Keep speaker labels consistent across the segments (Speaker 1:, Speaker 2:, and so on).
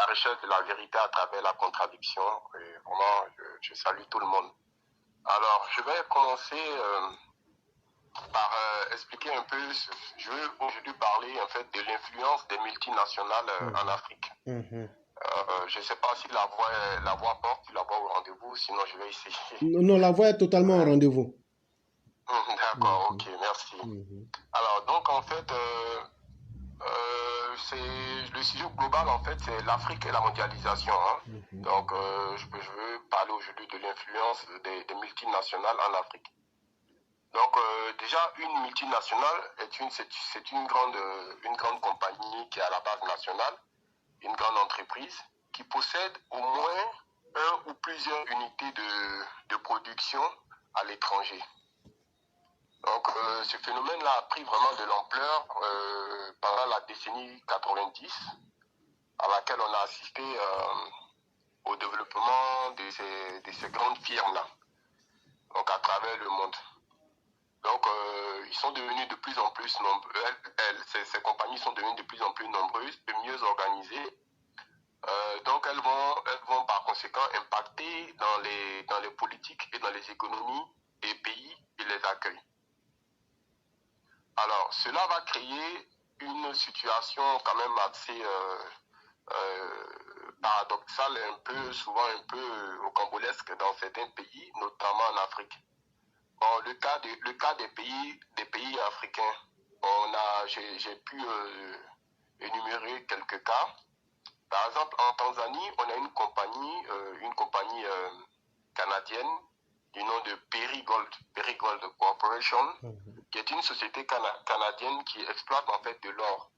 Speaker 1: la recherche de la vérité à travers la contradiction. Et vraiment, je salue tout le monde. Alors, je vais commencer par expliquer un peu. Je veux aujourd'hui parler en fait de l'influence des multinationales en Afrique. Je ne sais pas si la voix porte, la voix au rendez-vous, sinon je vais essayer.
Speaker 2: Non, la voix est totalement au rendez-vous.
Speaker 1: D'accord, ok, merci. Alors, donc en fait, le sujet global, en fait, c'est l'Afrique et la mondialisation. Donc, je veux parler aujourd'hui de l'influence des multinationales en Afrique. Donc, déjà, une multinationale c'est une grande compagnie qui est à la base nationale, une grande entreprise qui possède au moins un ou plusieurs unités de production à l'étranger. Donc, ce phénomène-là a pris vraiment de l'ampleur pendant la décennie 90, à laquelle on a assisté au développement de ces grandes firmes-là, donc à travers le monde. Donc, ils sont devenus de plus en plus nombreux. Ces compagnies sont devenues de plus en plus nombreuses et mieux organisées. Donc, elles vont par conséquent impacter dans les politiques et dans les économies des pays qui les accueillent. Alors, cela va créer une situation quand même assez paradoxale, souvent un peu rocambolesque dans certains pays, notamment en Afrique. Bon, le cas des pays africains, j'ai pu énumérer quelques cas. Par exemple, en Tanzanie, on a une compagnie canadienne du nom de Perigold Corporation, qui est une société canadienne qui exploite en fait de l'or.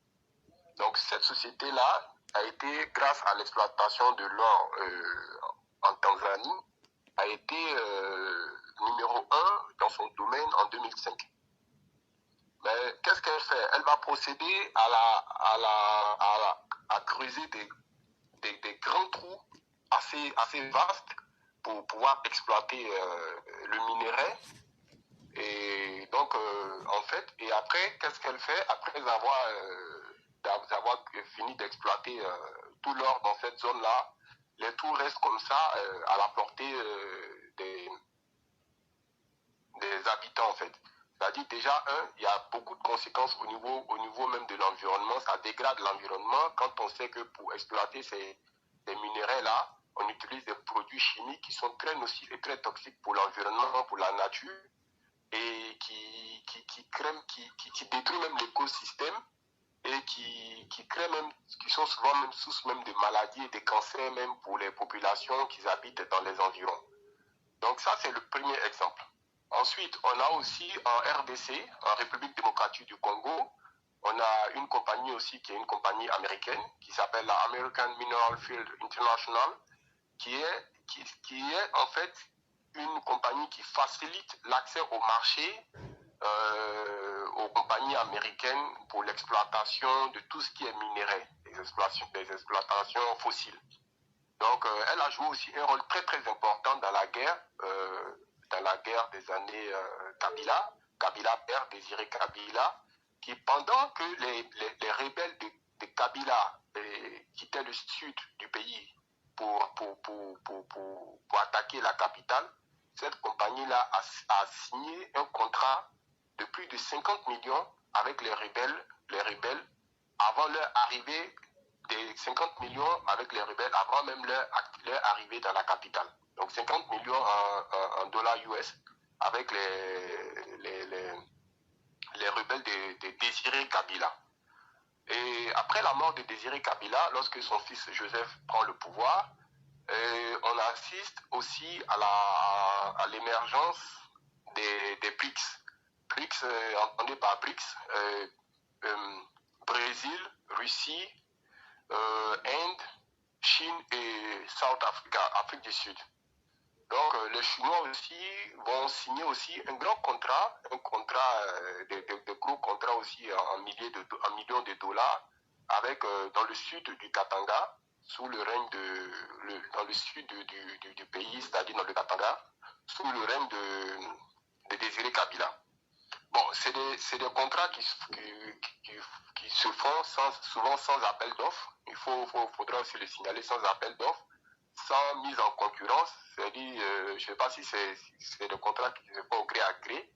Speaker 1: Donc cette société-là a été, grâce à l'exploitation de l'or en Tanzanie, a été numéro 1 dans son domaine en 2005. Mais qu'est-ce qu'elle fait? Elle va procéder à creuser des grands trous assez vastes pour pouvoir exploiter le minerai. Et donc, en fait, et après, qu'est-ce qu'elle fait? Après avoir fini d'exploiter tout l'or dans cette zone-là, les trous restent comme ça à la portée des habitants, en fait. C'est-à-dire déjà, il y a beaucoup de conséquences au niveau même de l'environnement. Ça dégrade l'environnement quand on sait que pour exploiter ces minéraux-là, on utilise des produits chimiques qui sont très nocifs et très toxiques pour l'environnement, pour la nature, et qui détruisent même l'écosystème et qui sont souvent même source même de maladies et de cancers même pour les populations qui habitent dans les environs. Donc ça, c'est le premier exemple. Ensuite, on a aussi en RDC, en République démocratique du Congo, on a une compagnie aussi qui est une compagnie américaine qui s'appelle la American Mineral Field International, qui est en fait une compagnie qui facilite l'accès au marché aux compagnies américaines pour l'exploitation de tout ce qui est minerai, des exploitations fossiles. Donc, elle a joué aussi un rôle très très important dans la guerre des années Kabila, père Désiré Kabila, qui pendant que les rebelles de Kabila quittaient le sud du pays pour attaquer la capitale, cette compagnie-là a signé un contrat de plus de 50 millions avec les rebelles avant leur arrivée, des 50 millions avec les rebelles avant même leur arrivée dans la capitale. Donc 50 millions en dollars US avec les rebelles de Désiré Kabila. Et après la mort de Désiré Kabila, lorsque son fils Joseph prend le pouvoir, on assiste aussi à l'émergence des BRICS. BRICS, entendez par BRICS, Brésil, Russie, Inde, Chine et South Africa, Afrique du Sud. Donc les Chinois aussi vont signer aussi un gros contrat, de gros contrats aussi en millions de dollars avec dans le sud du Katanga, sous le règne dans le sud du pays, c'est-à-dire dans le Katanga, sous le règne de Désiré Kabila. Bon, c'est des contrats qui se font souvent sans appel d'offres. Faudra aussi le signaler, sans appel d'offres, sans mise en concurrence. C'est-à-dire, je ne sais pas si c'est des contrats qui se font au gré à gré.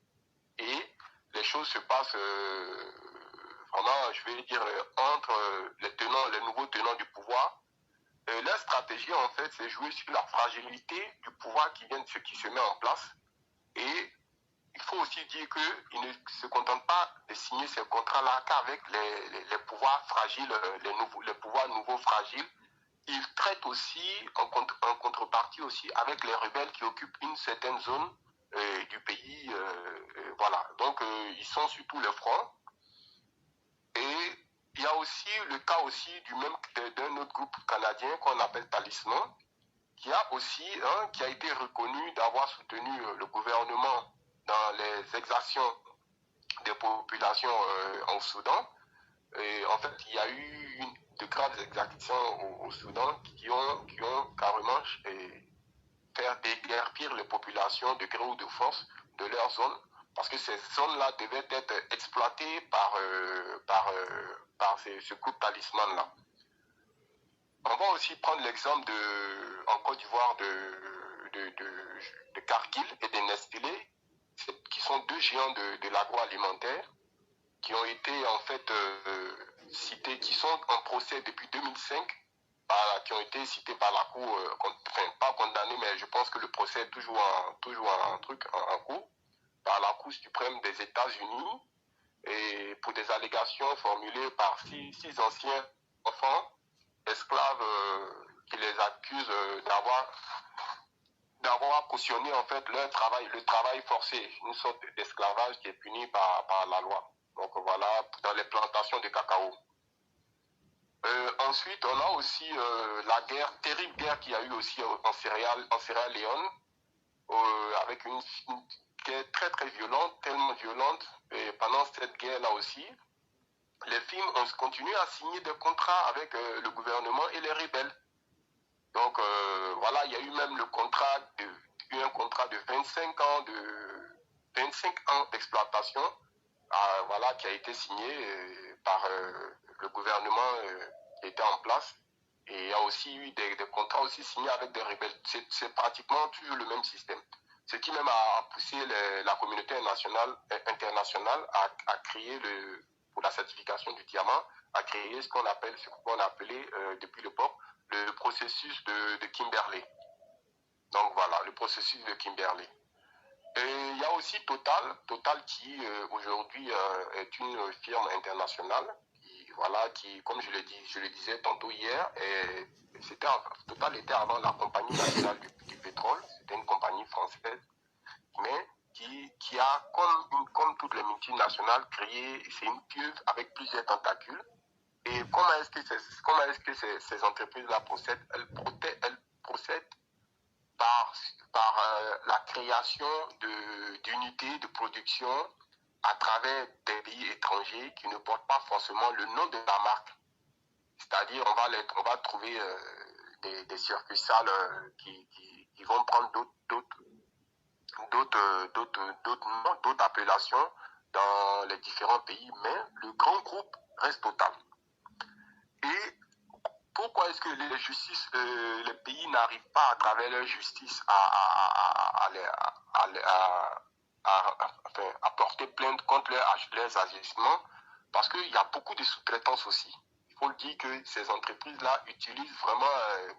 Speaker 1: Et les choses se passent vraiment, je vais dire, entre les nouveaux tenants du pouvoir. Leur stratégie, en fait, c'est jouer sur la fragilité du pouvoir qui se met en place. Et il faut aussi dire qu'ils ne se contentent pas de signer ces contrats-là qu'avec les pouvoirs fragiles, les pouvoirs nouveaux fragiles. Ils traitent aussi, en contrepartie aussi, avec les rebelles qui occupent une certaine zone du pays. Voilà. Donc, ils sont sur tous les fronts. Et il y a aussi le cas aussi d'un autre groupe canadien qu'on appelle Talisman, qui a été reconnu d'avoir soutenu le gouvernement dans les exactions des populations en Soudan. Et en fait, il y a eu de graves exactions au Soudan qui ont carrément fait déguerpir les populations de gré ou de force de leur zone, parce que ces zones-là devaient être exploitées par ce groupe Talisman-là. On va aussi prendre l'exemple en Côte d'Ivoire de Cargill et de Nestlé, qui sont deux géants de l'agroalimentaire, qui ont été en fait cités, qui sont en procès depuis 2005, qui ont été cités par la Cour, enfin pas condamnés, mais je pense que le procès est toujours en cours, par la Cour suprême des États-Unis, et pour des allégations formulées par six anciens enfants esclaves qui les accusent d'avoir cautionné en fait le travail forcé, une sorte d'esclavage qui est puni par la loi. Donc voilà, dans les plantations de cacao. Ensuite, on a aussi la terrible guerre qu'il y a eu aussi en Sierra Leone, avec une guerre très très violente, tellement violente. Et pendant cette guerre-là aussi, les films ont continué à signer des contrats avec le gouvernement et les rebelles. Donc voilà, il y a eu même un contrat de 25 ans d'exploitation, voilà, qui a été signé par le gouvernement qui était en place. Et il y a aussi eu des contrats aussi signés avec des rebelles. C'est pratiquement toujours le même système. Ce qui même a poussé la communauté internationale à créer, pour la certification du diamant, à créer ce qu'on appelait depuis l'époque le processus de Kimberley. Donc voilà, le processus de Kimberley. Et il y a aussi Total qui aujourd'hui est une firme internationale qui, comme je le disais tantôt hier, Total était avant la compagnie nationale du pétrole, c'était une compagnie française, mais qui a, comme toutes les multinationales, créé, c'est une pieuvre avec plusieurs tentacules. Et comment est-ce que ces entreprises-là procèdent? Elles procèdent par la création d'unités de production à travers des pays étrangers qui ne portent pas forcément le nom de la marque. C'est-à-dire, on va trouver des succursales qui vont prendre d'autres appellations dans les différents pays, mais le grand groupe reste Total. Et pourquoi est-ce que les pays n'arrivent pas à travers leur justice à porter plainte contre leurs agissements? Parce qu'il y a beaucoup de sous-traitance aussi. Il faut le dire que ces entreprises-là utilisent vraiment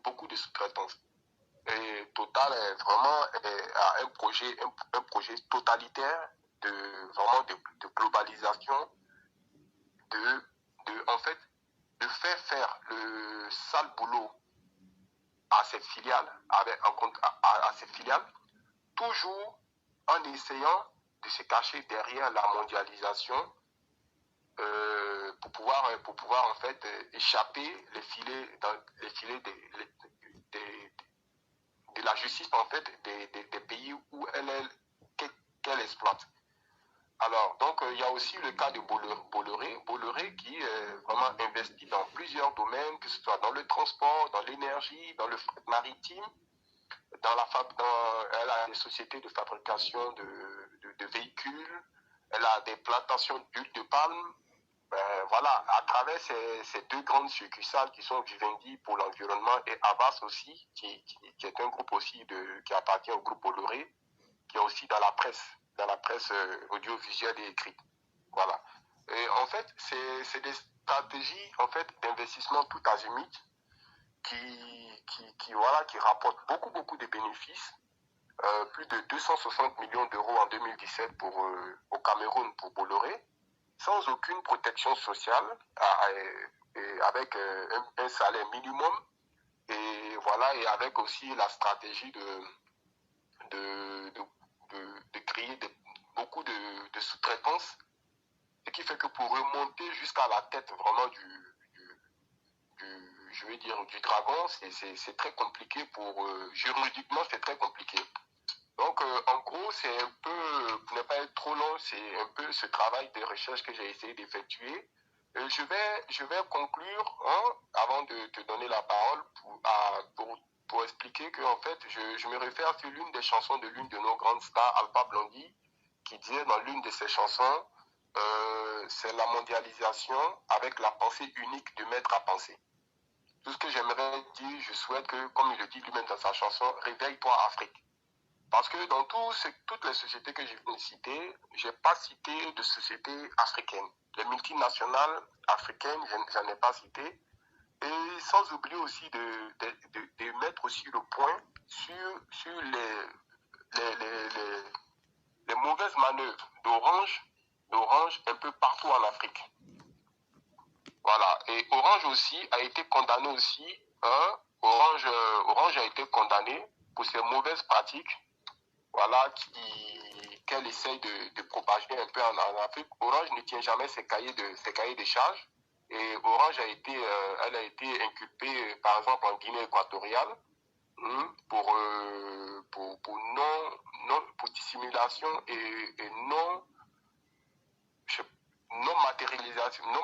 Speaker 1: beaucoup de sous-traitance. Et Total a un projet totalitaire de globalisation, de faire le sale boulot à ses filiales, à ses filiales, toujours en essayant de se cacher derrière la mondialisation pour pouvoir en fait échapper les filets de la justice en fait des pays où qu'elle exploite. Alors, donc, il y a aussi le cas de Bolloré qui est vraiment investi dans plusieurs domaines, que ce soit dans le transport, dans l'énergie, dans le fret maritime, elle a des sociétés de fabrication de véhicules, elle a des plantations d'huile de palme. Voilà, à travers ces deux grandes succursales qui sont Vivendi pour l'environnement et Havas aussi, qui est un groupe aussi qui appartient au groupe Bolloré, qui est aussi dans la presse audiovisuelle et écrite. Voilà. Et en fait, c'est des stratégies en fait d'investissement tout azimut qui rapportent beaucoup de bénéfices. Plus de 260 millions d'euros en 2017 au Cameroun pour Bolloré, sans aucune protection sociale, avec un salaire minimum, et voilà, et avec aussi la stratégie de créer beaucoup de sous-traitance, ce qui fait que pour remonter jusqu'à la tête vraiment du dragon, c'est très compliqué juridiquement, c'est très compliqué. Donc, en gros, c'est un peu, pour ne pas être trop long, c'est un peu ce travail de recherche que j'ai essayé d'effectuer. Je vais conclure, avant de te donner la parole, pour expliquer que, en fait, je me réfère sur l'une des chansons de l'une de nos grandes stars, Alpha Blondy, qui disait dans l'une de ses chansons, c'est la mondialisation avec la pensée unique du maître à penser. Tout ce que j'aimerais dire, je souhaite que, comme il le dit lui-même dans sa chanson, réveille-toi Afrique. Parce que dans toutes les sociétés que je viens de citer, je n'ai pas cité de sociétés africaines. Les multinationales africaines, je n'en ai pas cité. Et sans oublier aussi de mettre aussi le point sur les mauvaises manœuvres d'Orange un peu partout en Afrique. Voilà. Et Orange aussi a été condamné aussi. Orange a été condamné pour ses mauvaises pratiques. Voilà, qu'elle essaye de propager un peu en Afrique. Orange ne tient jamais ses cahiers de charges. Et Orange elle a été inculpée, par exemple, en Guinée équatoriale, pour dissimulation et non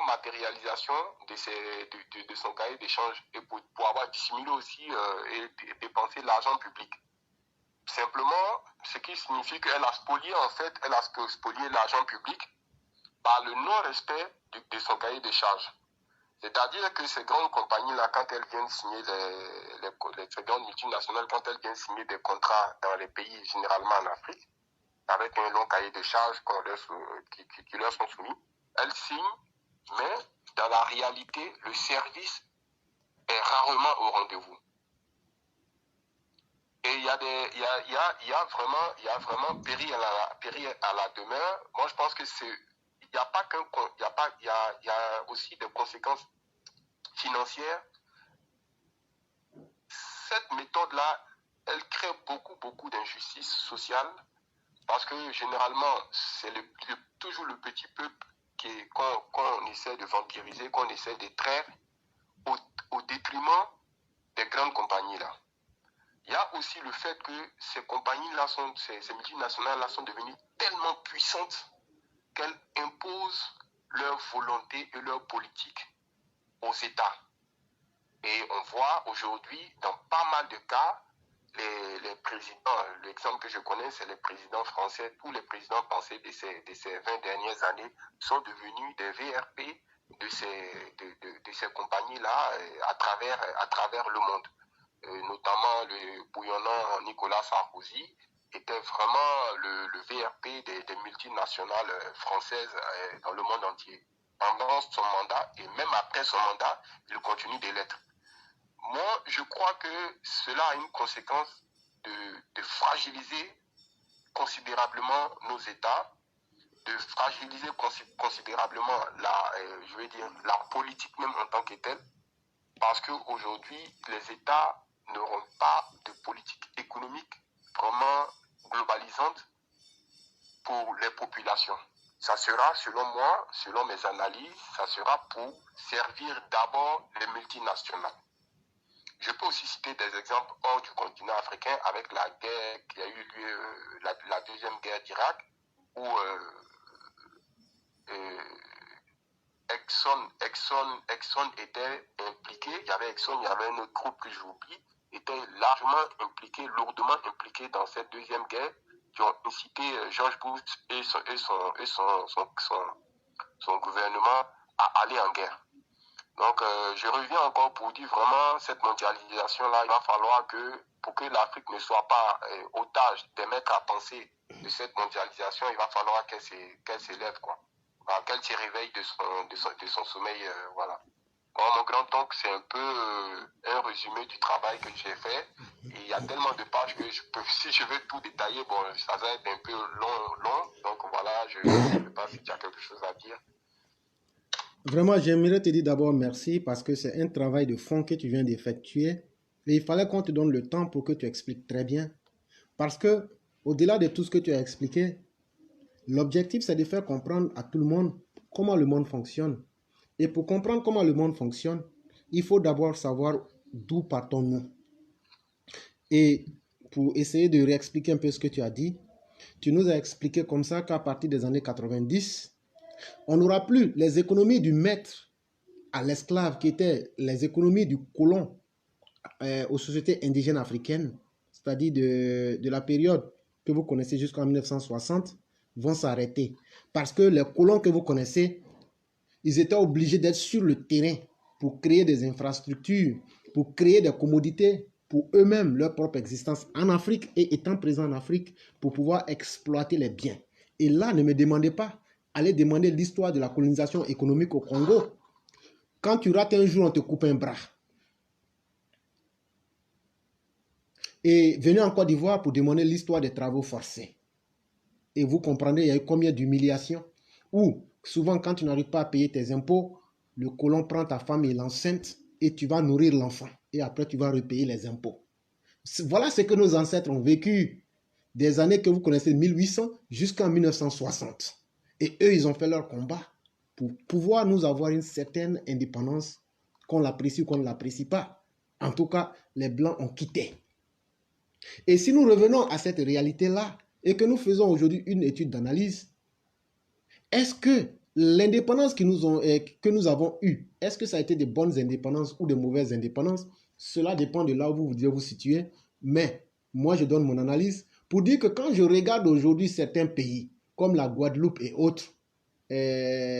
Speaker 1: matérialisation de son cahier d'échange et pour avoir dissimulé aussi et dépensé l'argent public. Simplement, ce qui signifie qu'elle a spolié l'argent public par le non-respect de son cahier de charges. C'est-à-dire que ces grandes compagnies-là, quand elles viennent signer ces grandes multinationales, quand elles viennent signer des contrats dans les pays, généralement en Afrique, avec un long cahier de charges qui leur sont soumis, elles signent, mais dans la réalité, le service est rarement au rendez-vous. Et il y a vraiment péri à la demeure. Moi, je pense que il y a aussi des conséquences financières. Cette méthode-là, elle crée beaucoup d'injustices sociales parce que généralement, c'est toujours le petit peuple qu'on essaie de vampiriser, qu'on essaie de traire au détriment des grandes compagnies-là. Il y a aussi le fait que ces compagnies-là, ces multinationales-là sont devenues tellement puissantes qu'elles imposent leur volonté et leur politique aux États. Et on voit aujourd'hui, dans pas mal de cas, les présidents, l'exemple que je connais, c'est les présidents français, tous les présidents français de ces 20 dernières années sont devenus des VRP de ces compagnies-là à travers le monde. Notamment le bouillonnant Nicolas Sarkozy, était vraiment le VRP des multinationales françaises dans le monde entier. Pendant son mandat et même après son mandat, il continue de l'être. Moi, je crois que cela a une conséquence de fragiliser considérablement nos États, de fragiliser considérablement la politique même en tant que telle, parce qu'aujourd'hui, les États n'auront pas de politique économique vraiment globalisante pour les populations. Ça sera, selon moi, selon mes analyses, ça sera pour servir d'abord les multinationales. Je peux aussi citer des exemples hors du continent africain avec la guerre qui a eu lieu, la deuxième guerre d'Irak, où Exxon était impliqué, il y avait Exxon, il y avait un autre groupe que j'oublie, était largement impliqué, lourdement impliqué dans cette deuxième guerre qui ont incité George Bush et son gouvernement à aller en guerre. Donc, je reviens encore pour dire vraiment, cette mondialisation-là, il va falloir que, pour que l'Afrique ne soit pas otage des mecs à penser de cette mondialisation, il va falloir qu'elle s'élève, quoi. Qu'elle se réveille de son sommeil, voilà. Bon, mon grand-oncle, c'est un peu un résumé du travail que j'ai fait. Et il y a tellement de pages que si je veux tout détailler, bon, ça va être un peu long. Donc voilà, je ne sais pas si tu as quelque chose à dire.
Speaker 2: Vraiment, j'aimerais te dire d'abord merci parce que c'est un travail de fond que tu viens d'effectuer. Et il fallait qu'on te donne le temps pour que tu expliques très bien. Parce que, au-delà de tout ce que tu as expliqué, l'objectif, c'est de faire comprendre à tout le monde comment le monde fonctionne. Et pour comprendre comment le monde fonctionne, il faut d'abord savoir d'où partons-nous. Et pour essayer de réexpliquer un peu ce que tu as dit, tu nous as expliqué comme ça qu'à partir des années 90, on n'aura plus les économies du maître à l'esclave qui étaient les économies du colon aux sociétés indigènes africaines, c'est-à-dire de la période que vous connaissez jusqu'en 1960, vont s'arrêter. Parce que les colons que vous connaissez, ils étaient obligés d'être sur le terrain pour créer des infrastructures, pour créer des commodités pour eux-mêmes, leur propre existence en Afrique et étant présents en Afrique pour pouvoir exploiter les biens. Et là, ne me demandez pas, allez demander l'histoire de la colonisation économique au Congo. Quand tu rates un jour, on te coupe un bras. Et venez en Côte d'Ivoire pour demander l'histoire des travaux forcés. Et vous comprendrez, il y a eu combien d'humiliations. Ou, souvent, quand tu n'arrives pas à payer tes impôts, le colon prend ta femme et l'enceinte et tu vas nourrir l'enfant. Et après, tu vas repayer les impôts. Voilà ce que nos ancêtres ont vécu des années que vous connaissez, 1800 jusqu'en 1960. Et eux, ils ont fait leur combat pour pouvoir nous avoir une certaine indépendance, qu'on l'apprécie ou qu'on ne l'apprécie pas. En tout cas, les Blancs ont quitté. Et si nous revenons à cette réalité-là et que nous faisons aujourd'hui une étude d'analyse, est-ce que l'indépendance que nous avons eue, est-ce que ça a été de bonnes indépendances ou de mauvaises indépendances? Cela dépend de là où vous devez vous situer. Mais moi, je donne mon analyse pour dire que quand je regarde aujourd'hui certains pays, comme la Guadeloupe et autres,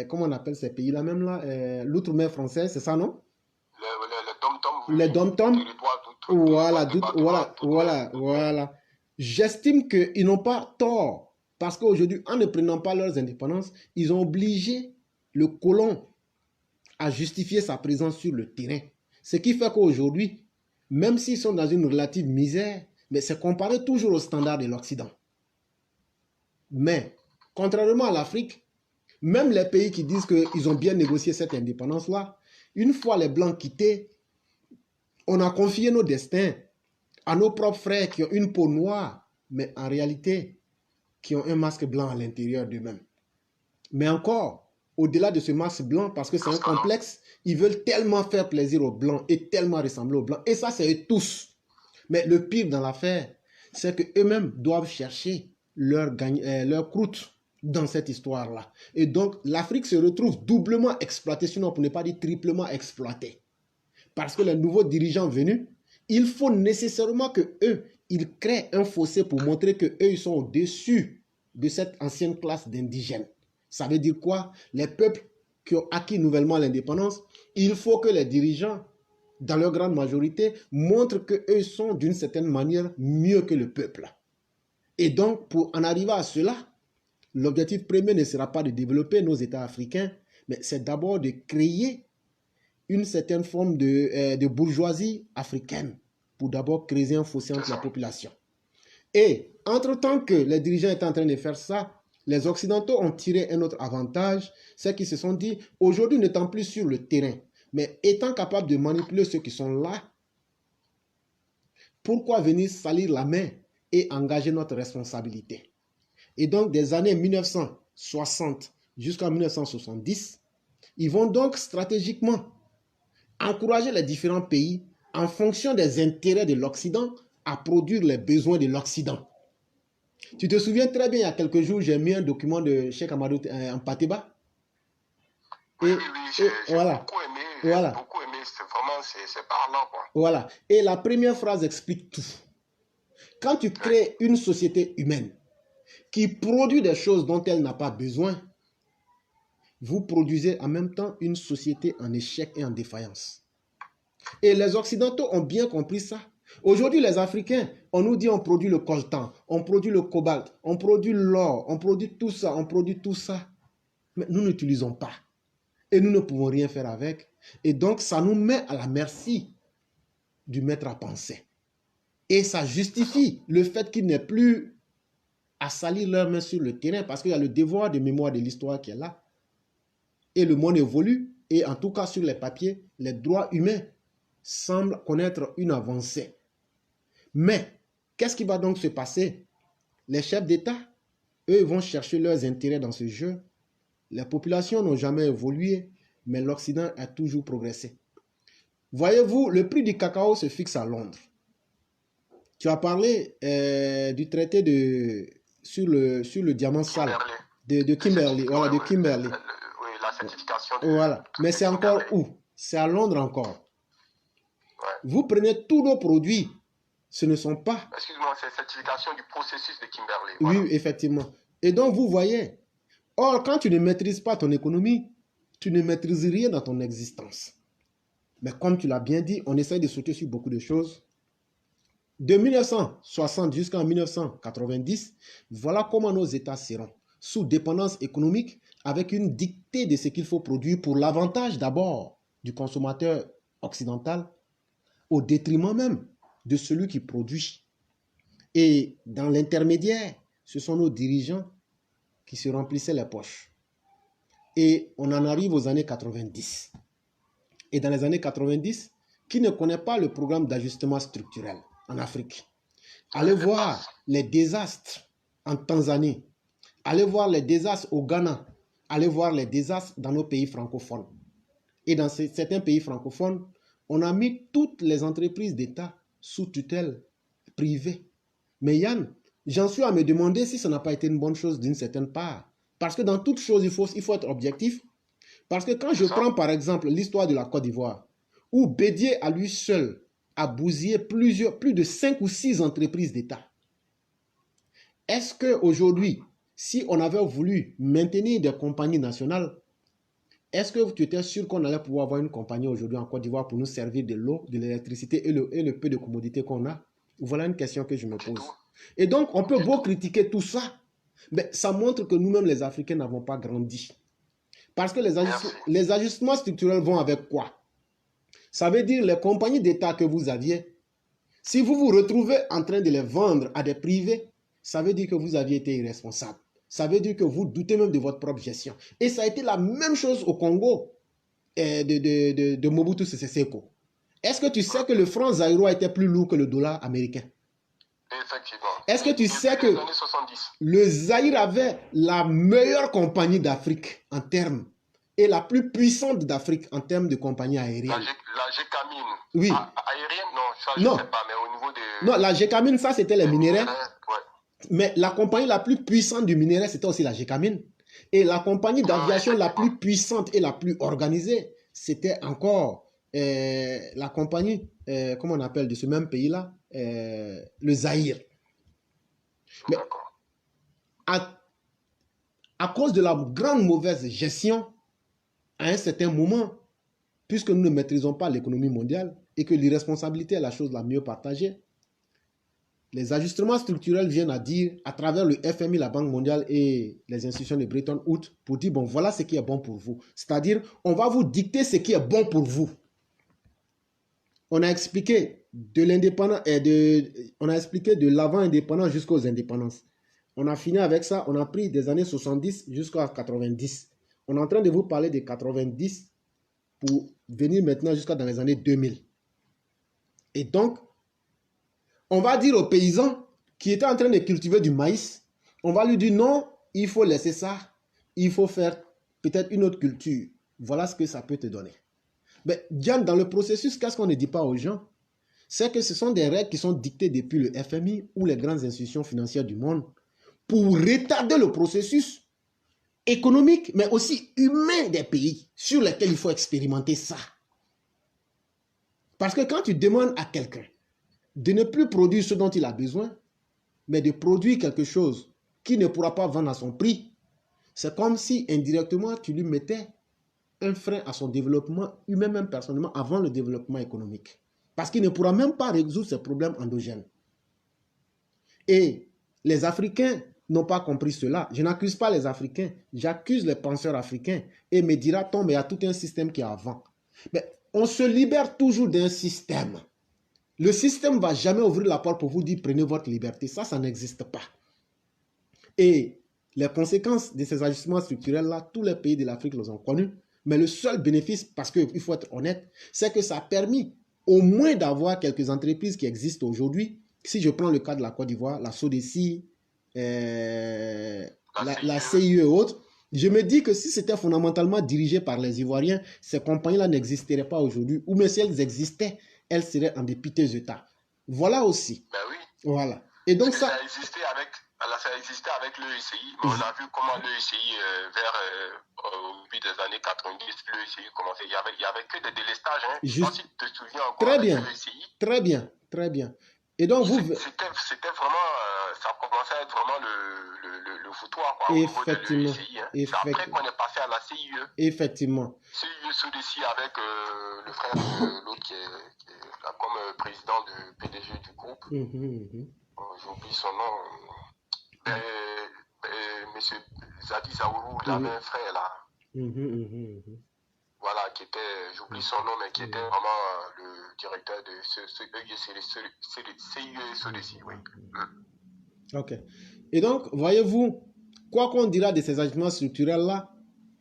Speaker 2: comment on appelle ces pays-là même là, l'outre-mer française, c'est ça, non? Les dom-toms, voilà. J'estime qu'ils n'ont pas tort parce qu'aujourd'hui, en ne prenant pas leurs indépendances, ils ont obligé le colon à justifier sa présence sur le terrain. Ce qui fait qu'aujourd'hui, même s'ils sont dans une relative misère, mais c'est comparé toujours aux standards de l'Occident. Mais, contrairement à l'Afrique, même les pays qui disent qu'ils ont bien négocié cette indépendance-là, une fois les Blancs quittés, on a confié nos destins à nos propres frères qui ont une peau noire, mais en réalité, qui ont un masque blanc à l'intérieur d'eux-mêmes. Mais encore, au-delà de ce masque blanc, parce que c'est un complexe, ils veulent tellement faire plaisir aux Blancs et tellement ressembler aux Blancs. Et ça, c'est eux tous. Mais le pire dans l'affaire, c'est qu'eux-mêmes doivent chercher leur croûte dans cette histoire-là. Et donc, l'Afrique se retrouve doublement exploitée, sinon pour ne pas dire triplement exploitée. Parce que les nouveaux dirigeants venus, il faut nécessairement que eux, ils créent un fossé pour montrer que eux, ils sont au-dessus de cette ancienne classe d'indigènes. Ça veut dire quoi? Les peuples qui ont acquis nouvellement l'indépendance, il faut que les dirigeants, dans leur grande majorité, montrent qu'eux sont d'une certaine manière mieux que le peuple. Et donc, pour en arriver à cela, l'objectif premier ne sera pas de développer nos États africains, mais c'est d'abord de créer une certaine forme de bourgeoisie africaine pour d'abord créer un fossé entre la population. Et entre-temps que les dirigeants étaient en train de faire ça, les Occidentaux ont tiré un autre avantage, c'est qu'ils se sont dit, aujourd'hui n'étant plus sur le terrain, mais étant capables de manipuler ceux qui sont là, pourquoi venir salir la main et engager notre responsabilité? Et donc, des années 1960 jusqu'en 1970, ils vont donc stratégiquement encourager les différents pays en fonction des intérêts de l'Occident à produire les besoins de l'Occident. Tu te souviens très bien, il y a quelques jours, j'ai mis un document de Cheikh Amadou Mpateba.
Speaker 1: Oui, j'ai beaucoup aimé, c'est parlant, quoi.
Speaker 2: Voilà, et la première phrase explique tout. Quand tu crées une société humaine, qui produit des choses dont elle n'a pas besoin, vous produisez en même temps une société en échec et en défaillance. Et les Occidentaux ont bien compris ça. Aujourd'hui, les Africains, on nous dit on produit le coltan, on produit le cobalt, on produit l'or, on produit tout ça, on produit tout ça. Mais nous n'utilisons pas. Et nous ne pouvons rien faire avec. Et donc, ça nous met à la merci du maître à penser. Et ça justifie le fait qu'il n'ait plus à salir leurs mains sur le terrain parce qu'il y a le devoir de mémoire de l'histoire qui est là. Et le monde évolue. Et en tout cas, sur les papiers, les droits humains semblent connaître une avancée. Mais, qu'est-ce qui va donc se passer? Les chefs d'État, eux, vont chercher leurs intérêts dans ce jeu. Les populations n'ont jamais évolué, mais l'Occident a toujours progressé. Voyez-vous, le prix du cacao se fixe à Londres. Tu as parlé du traité sur le diamant sale de Kimberley. Voilà, de Kimberley.
Speaker 1: Oui, la certification.
Speaker 2: Voilà. Mais c'est encore où? C'est à Londres encore. Ouais. Vous prenez tous nos produits. Ce ne sont pas...
Speaker 1: Excuse-moi, c'est la certification du processus de Kimberley.
Speaker 2: Voilà. Oui, effectivement. Et donc, vous voyez, or, quand tu ne maîtrises pas ton économie, tu ne maîtrises rien dans ton existence. Mais comme tu l'as bien dit, on essaie de sauter sur beaucoup de choses. De 1960 jusqu'en 1990, voilà comment nos États seront. Sous dépendance économique, avec une dictée de ce qu'il faut produire pour l'avantage d'abord du consommateur occidental, au détriment même de celui qui produit. Et dans l'intermédiaire, ce sont nos dirigeants qui se remplissaient les poches. Et on en arrive aux années 90. Et dans les années 90, qui ne connaît pas le programme d'ajustement structurel en Afrique? Allez voir les désastres en Tanzanie. Allez voir les désastres au Ghana. Allez voir les désastres dans nos pays francophones. Et dans certains pays francophones, on a mis toutes les entreprises d'État sous tutelle privée. Mais Yann, j'en suis à me demander si ça n'a pas été une bonne chose d'une certaine part. Parce que dans toute chose, il faut être objectif. Parce que quand je prends par exemple l'histoire de la Côte d'Ivoire, où Bédié à lui seul a bousillé plus de 5 ou 6 entreprises d'État. Est-ce qu'aujourd'hui, si on avait voulu maintenir des compagnies nationales, est-ce que tu étais sûr qu'on allait pouvoir avoir une compagnie aujourd'hui en Côte d'Ivoire pour nous servir de l'eau, de l'électricité et le peu de commodités qu'on a? Voilà une question que je me pose. Et donc, on peut beau critiquer tout ça, mais ça montre que nous-mêmes, les Africains, n'avons pas grandi. Parce que les ajustements structurels vont avec quoi? Ça veut dire les compagnies d'État que vous aviez, si vous vous retrouvez en train de les vendre à des privés, ça veut dire que vous aviez été irresponsable. Ça veut dire que vous doutez même de votre propre gestion. Et ça a été la même chose au Congo de Mobutu Sese Seko. Est-ce que tu sais que le franc zaïrois était plus lourd que le dollar américain?
Speaker 1: Effectivement.
Speaker 2: Est-ce que tu sais que le Zaïre avait la meilleure compagnie d'Afrique en termes, et la plus puissante d'Afrique en termes de compagnie aérienne?
Speaker 1: La Gécamine.
Speaker 2: Oui.
Speaker 1: Aérienne, non, ça je ne sais pas, mais au niveau de...
Speaker 2: Non, la Gécamine, ça c'était les minéraux.
Speaker 1: Ouais.
Speaker 2: Mais la compagnie la plus puissante du minerai, c'était aussi la Gécamine. Et la compagnie d'aviation la plus puissante et la plus organisée, c'était encore la compagnie, comment on appelle, de ce même pays-là, le Zaïre. Mais à cause de la grande mauvaise gestion, à un certain moment, puisque nous ne maîtrisons pas l'économie mondiale et que l'irresponsabilité est la chose la mieux partagée, les ajustements structurels viennent à dire, à travers le FMI, la Banque mondiale et les institutions de Bretton Woods, pour dire, bon, voilà ce qui est bon pour vous. C'est-à-dire, on va vous dicter ce qui est bon pour vous. On a expliqué de l'indépendance on a expliqué de l'avant-indépendance jusqu'aux indépendances. On a fini avec ça, on a pris des années 70 jusqu'à 90. On est en train de vous parler de 90 pour venir maintenant jusqu'à dans les années 2000. Et donc, on va dire aux paysans qui étaient en train de cultiver du maïs, on va lui dire non, il faut laisser ça, il faut faire peut-être une autre culture. Voilà ce que ça peut te donner. Mais Diane, dans le processus, qu'est-ce qu'on ne dit pas aux gens? C'est que ce sont des règles qui sont dictées depuis le FMI ou les grandes institutions financières du monde pour retarder le processus économique, mais aussi humain des pays sur lesquels il faut expérimenter ça. Parce que quand tu demandes à quelqu'un de ne plus produire ce dont il a besoin, mais de produire quelque chose qui ne pourra pas vendre à son prix, c'est comme si indirectement tu lui mettais un frein à son développement humain, même personnellement, avant le développement économique. Parce qu'il ne pourra même pas résoudre ses problèmes endogènes. Et les Africains n'ont pas compris cela. Je n'accuse pas les Africains, j'accuse les penseurs africains. Et me dira-t-on, mais il y a tout un système qui est avant. Mais on se libère toujours d'un système. Le système ne va jamais ouvrir la porte pour vous dire prenez votre liberté. Ça n'existe pas. Et les conséquences de ces ajustements structurels-là, tous les pays de l'Afrique les ont connus. Mais le seul bénéfice, parce qu'il faut être honnête, c'est que ça a permis au moins d'avoir quelques entreprises qui existent aujourd'hui. Si je prends le cas de la Côte d'Ivoire, la SODECI, la CIE et autres, je me dis que si c'était fondamentalement dirigé par les Ivoiriens, ces compagnies-là n'existeraient pas aujourd'hui. Ou même si elles existaient, elles seraient en des piteux états. Voilà aussi.
Speaker 1: Ben oui.
Speaker 2: Voilà. Et donc ça...
Speaker 1: Ça a existé avec l'ECI, mais on a vu comment l'ECI, au début des années 90, l'ECI commençait. Il y avait que des délestages. Hein. Je ne sais pas si tu te souviens encore.
Speaker 2: Très bien. Très bien. Très bien. Et donc vous...
Speaker 1: C'était vraiment... ça commençait à être vraiment le foutoir, quoi,
Speaker 2: effectivement.
Speaker 1: Au niveau de l'ECI. Hein. C'est après qu'on est passé à la CIE.
Speaker 2: Effectivement.
Speaker 1: CIE SODECI avec le frère de l'autre qui est comme président du PDG du groupe. J'oublie son nom. Monsieur Zadi Zaourou, il avait un frère là. Voilà, qui était, j'oublie son nom, mais qui était vraiment le directeur de CIE SODECI, oui.
Speaker 2: Ok. Et donc, voyez-vous, quoi qu'on dira de ces ajustements structurels-là,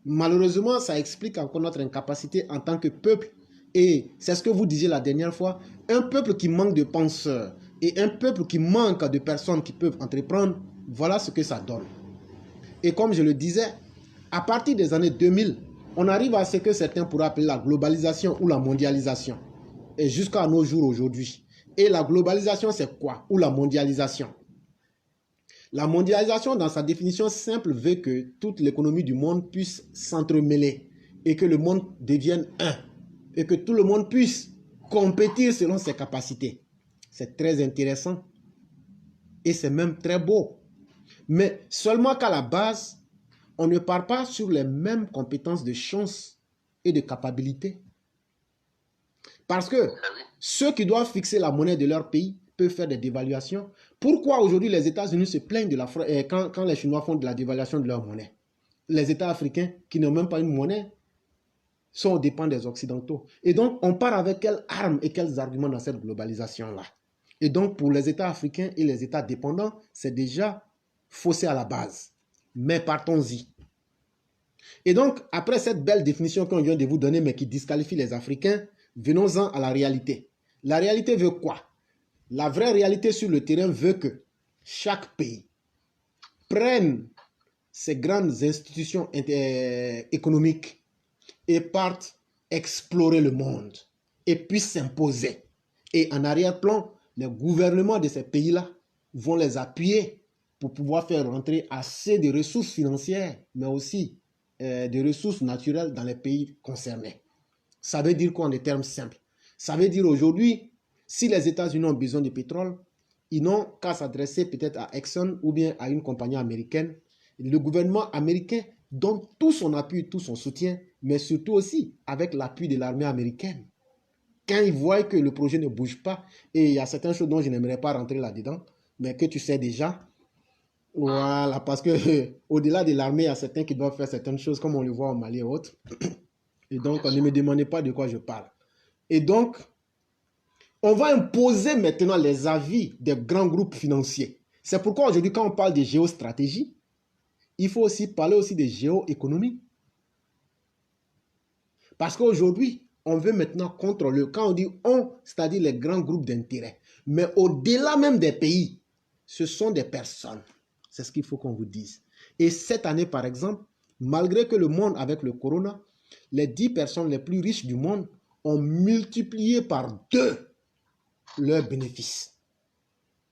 Speaker 2: malheureusement, ça explique encore notre incapacité en tant que peuple. Et c'est ce que vous disiez la dernière fois, un peuple qui manque de penseurs et un peuple qui manque de personnes qui peuvent entreprendre, voilà ce que ça donne. Et comme je le disais, à partir des années 2000, on arrive à ce que certains pourraient appeler la globalisation ou la mondialisation. Et jusqu'à nos jours aujourd'hui. Et la globalisation, c'est quoi? Ou la mondialisation? La mondialisation, dans sa définition simple, veut que toute l'économie du monde puisse s'entremêler et que le monde devienne un. Et que tout le monde puisse compétir selon ses capacités. C'est très intéressant. Et c'est même très beau. Mais seulement qu'à la base, on ne part pas sur les mêmes compétences de chance et de capacité. Parce que ceux qui doivent fixer la monnaie de leur pays peuvent faire des dévaluations. Pourquoi aujourd'hui les États-Unis se plaignent de quand les Chinois font de la dévaluation de leur monnaie? Les États africains qui n'ont même pas une monnaie sont aux dépens des Occidentaux. Et donc, on part avec quelles armes et quels arguments dans cette globalisation-là? Et donc, pour les États africains et les États dépendants, c'est déjà faussé à la base. Mais partons-y. Et donc, après cette belle définition qu'on vient de vous donner, mais qui disqualifie les Africains, venons-en à la réalité. La réalité veut quoi? La vraie réalité sur le terrain veut que chaque pays prenne ses grandes institutions économiques et parte explorer le monde et puisse s'imposer. Et en arrière-plan, les gouvernements de ces pays-là vont les appuyer pour pouvoir faire rentrer assez de ressources financières, mais aussi de ressources naturelles dans les pays concernés. Ça veut dire quoi en des termes simples? Ça veut dire aujourd'hui, si les États-Unis ont besoin de pétrole, ils n'ont qu'à s'adresser peut-être à Exxon ou bien à une compagnie américaine. Le gouvernement américain donne tout son appui, tout son soutien, mais surtout aussi avec l'appui de l'armée américaine. Quand ils voient que le projet ne bouge pas, et il y a certaines choses dont je n'aimerais pas rentrer là-dedans, mais que tu sais déjà, voilà, parce que au-delà de l'armée, il y a certains qui doivent faire certaines choses, comme on le voit au Mali et autres. Et donc, ne me demandez pas de quoi je parle. Et donc, on va imposer maintenant les avis des grands groupes financiers. C'est pourquoi aujourd'hui, quand on parle de géostratégie, il faut aussi parler aussi de géoéconomie. Parce qu'aujourd'hui, on veut maintenant contrôler. Quand on dit on, c'est-à-dire les grands groupes d'intérêt. Mais au-delà même des pays, ce sont des personnes. C'est ce qu'il faut qu'on vous dise. Et cette année, par exemple, malgré que le monde, avec le corona, les 10 personnes les plus riches du monde ont multiplié par 2 leurs bénéfices.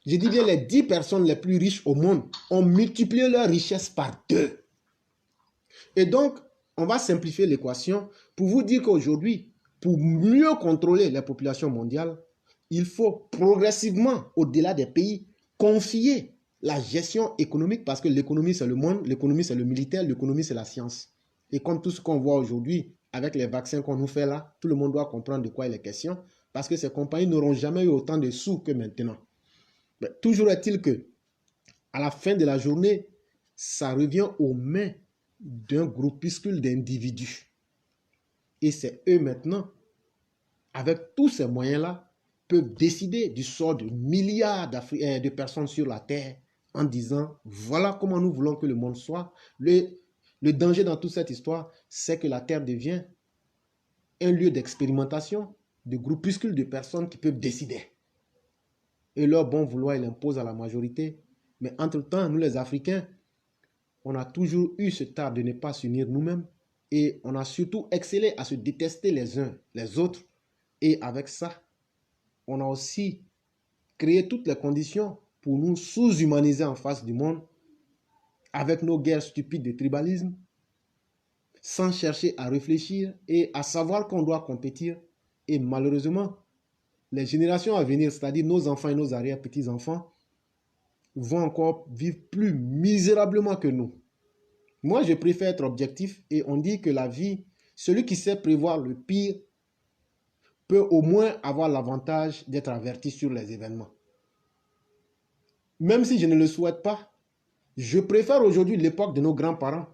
Speaker 2: Je dis bien les 10 personnes les plus riches au monde ont multiplié leur richesse par 2. Et donc, on va simplifier l'équation pour vous dire qu'aujourd'hui, pour mieux contrôler les populations mondiales, il faut progressivement, au-delà des pays, confier la gestion économique, parce que l'économie, c'est le monde, l'économie, c'est le militaire, l'économie, c'est la science. Et comme tout ce qu'on voit aujourd'hui, avec les vaccins qu'on nous fait là, tout le monde doit comprendre de quoi il est question, parce que ces compagnies n'auront jamais eu autant de sous que maintenant. Mais toujours est-il que, à la fin de la journée, ça revient aux mains d'un groupuscule d'individus. Et c'est eux maintenant, avec tous ces moyens-là, peuvent décider du sort de milliards de personnes sur la Terre en disant, voilà comment nous voulons que le monde soit. Le danger dans toute cette histoire, c'est que la Terre devient un lieu d'expérimentation de groupuscules de personnes qui peuvent décider. Et leur bon vouloir, ils l'imposent à la majorité. Mais entre-temps, nous les Africains, on a toujours eu ce tard de ne pas s'unir nous-mêmes et on a surtout excellé à se détester les uns les autres. Et avec ça, on a aussi créé toutes les conditions pour nous sous-humaniser en face du monde avec nos guerres stupides de tribalisme, sans chercher à réfléchir et à savoir qu'on doit compétir. Et malheureusement, les générations à venir, c'est-à-dire nos enfants et nos arrière-petits-enfants, vont encore vivre plus misérablement que nous. Moi, je préfère être objectif et on dit que la vie, celui qui sait prévoir le pire peut au moins avoir l'avantage d'être averti sur les événements. Même si je ne le souhaite pas, je préfère aujourd'hui l'époque de nos grands-parents